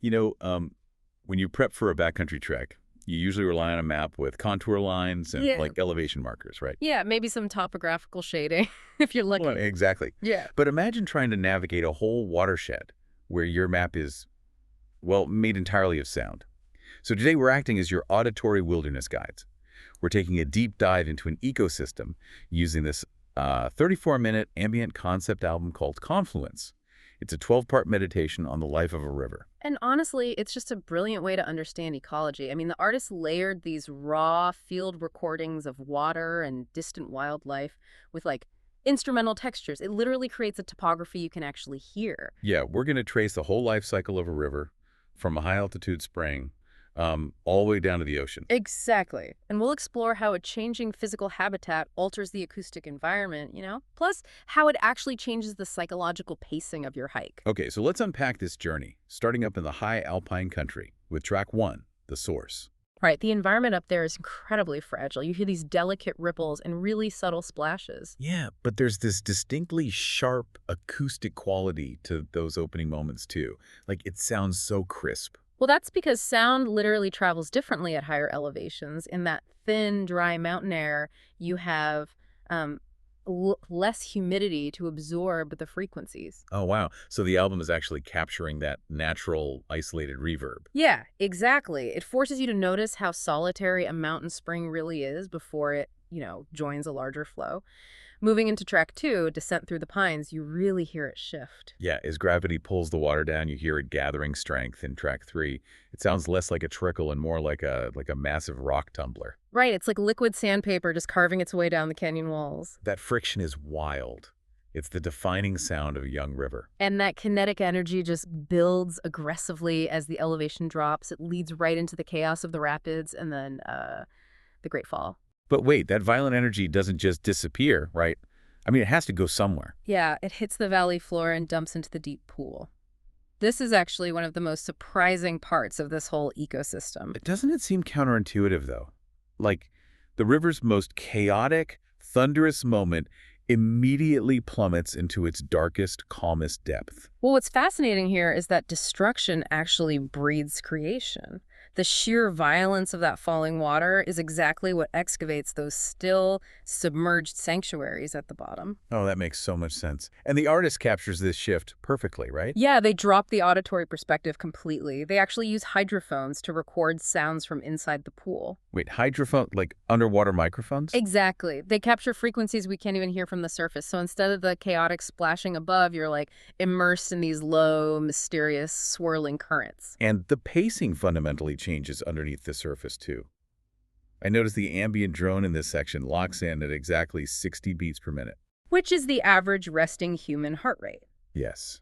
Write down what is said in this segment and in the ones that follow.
You know, when you prep for a backcountry trek, you usually rely on a map with contour lines and Yeah. like elevation markers, right? Yeah, maybe some topographical shading if you're Well, lucky. exactly. Yeah. But imagine trying to navigate a whole watershed where your map is, well, made entirely of sound. So today we're acting as your auditory wilderness guides. We're taking a deep dive into an ecosystem using this 34-minute ambient concept album called Confluence. It's a 12-part meditation on the life of a river. And honestly, it's just a brilliant way to understand ecology. I mean, the artist layered these raw field recordings of water and distant wildlife with like instrumental textures. It literally creates a topography you can actually hear. Yeah, we're going to trace the whole life cycle of a river from a high-altitude spring all the way down to the ocean. Exactly. And we'll explore how a changing physical habitat alters the acoustic environment, plus how it actually changes the psychological pacing of your hike. Okay, so let's unpack this journey, starting up in the high alpine country with track 1, the source. Right, the environment up there is incredibly fragile. You hear these delicate ripples and really subtle splashes. Yeah, but there's this distinctly sharp acoustic quality to those opening moments too. Like it sounds so crisp. Well, that's because sound literally travels differently at higher elevations. In that thin, dry mountain air, you have less humidity to absorb the frequencies. Oh, wow. So the album is actually capturing that natural isolated reverb. Yeah, exactly. It forces you to notice how solitary a mountain spring really is before it joins a larger flow. Moving into track 2, Descent Through the Pines, you really hear it shift. Yeah, as gravity pulls the water down, you hear it gathering strength in track 3. It sounds less like a trickle and more like a massive rock tumbler. Right, it's like liquid sandpaper just carving its way down the canyon walls. That friction is wild. It's the defining sound of a young river. And that kinetic energy just builds aggressively as the elevation drops. It leads right into the chaos of the rapids and then the Great Fall. But wait, that violent energy doesn't just disappear, right? I mean, it has to go somewhere. Yeah, it hits the valley floor and dumps into the deep pool. This is actually one of the most surprising parts of this whole ecosystem. Doesn't it seem counterintuitive, though? Like, the river's most chaotic, thunderous moment immediately plummets into its darkest, calmest depth. Well, what's fascinating here is that destruction actually breeds creation. The sheer violence of that falling water is exactly what excavates those still, submerged sanctuaries at the bottom. Oh, that makes so much sense. And the artist captures this shift perfectly, right? Yeah, they drop the auditory perspective completely. They actually use hydrophones to record sounds from inside the pool. Wait, hydrophone, like underwater microphones? Exactly. They capture frequencies we can't even hear from the surface. So instead of the chaotic splashing above, you're like immersed in these low, mysterious, swirling currents. And the pacing fundamentally changes underneath the surface, too. I noticed the ambient drone in this section locks in at exactly 60 beats per minute. Which is the average resting human heart rate. Yes.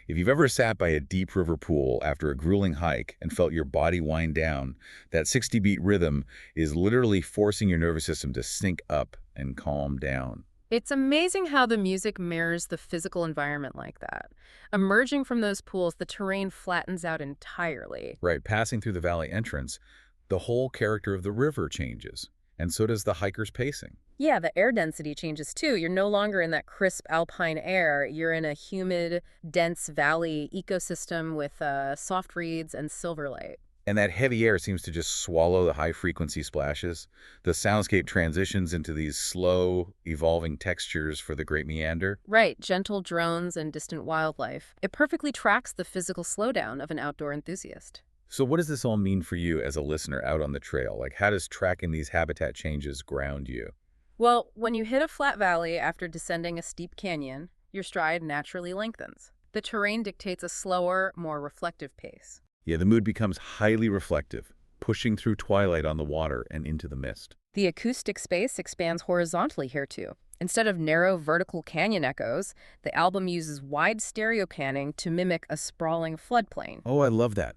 If you've ever sat by a deep river pool after a grueling hike and felt your body wind down, that 60-beat rhythm is literally forcing your nervous system to sync up and calm down. It's amazing how the music mirrors the physical environment like that. Emerging from those pools, the terrain flattens out entirely. Right, passing through the valley entrance, the whole character of the river changes, and so does the hiker's pacing. Yeah, the air density changes too. You're no longer in that crisp alpine air. You're in a humid, dense valley ecosystem with soft reeds and silver light. And that heavy air seems to just swallow the high-frequency splashes. The soundscape transitions into these slow, evolving textures for the Great Meander. Right, gentle drones and distant wildlife. It perfectly tracks the physical slowdown of an outdoor enthusiast. So what does this all mean for you as a listener out on the trail? Like, how does tracking these habitat changes ground you? Well, when you hit a flat valley after descending a steep canyon, your stride naturally lengthens. The terrain dictates a slower, more reflective pace. Yeah, the mood becomes highly reflective, pushing through twilight on the water and into the mist. The acoustic space expands horizontally here too. Instead of narrow vertical canyon echoes, the album uses wide stereo canning to mimic a sprawling floodplain. Oh, I love that.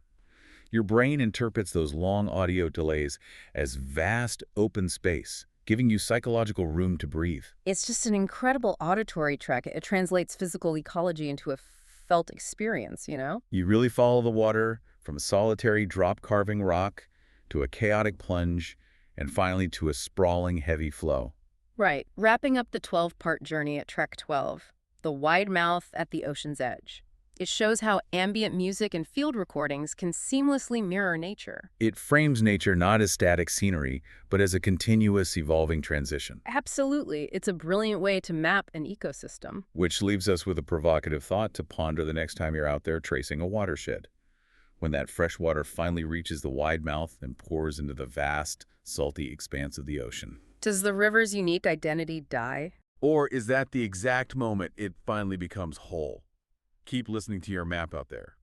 Your brain interprets those long audio delays as vast open space, giving you psychological room to breathe. It's just an incredible auditory track. It translates physical ecology into a felt experience. You really follow the water from a solitary drop-carving rock to a chaotic plunge and finally to a sprawling heavy flow. Right, wrapping up the 12-part journey at Trek 12, the wide mouth at the ocean's edge. It shows how ambient music and field recordings can seamlessly mirror nature. It frames nature not as static scenery, but as a continuous, evolving transition. Absolutely. It's a brilliant way to map an ecosystem. Which leaves us with a provocative thought to ponder the next time you're out there tracing a watershed. When that fresh water finally reaches the wide mouth and pours into the vast, salty expanse of the ocean. Does the river's unique identity die? Or is that the exact moment it finally becomes whole? Keep listening to your map out there.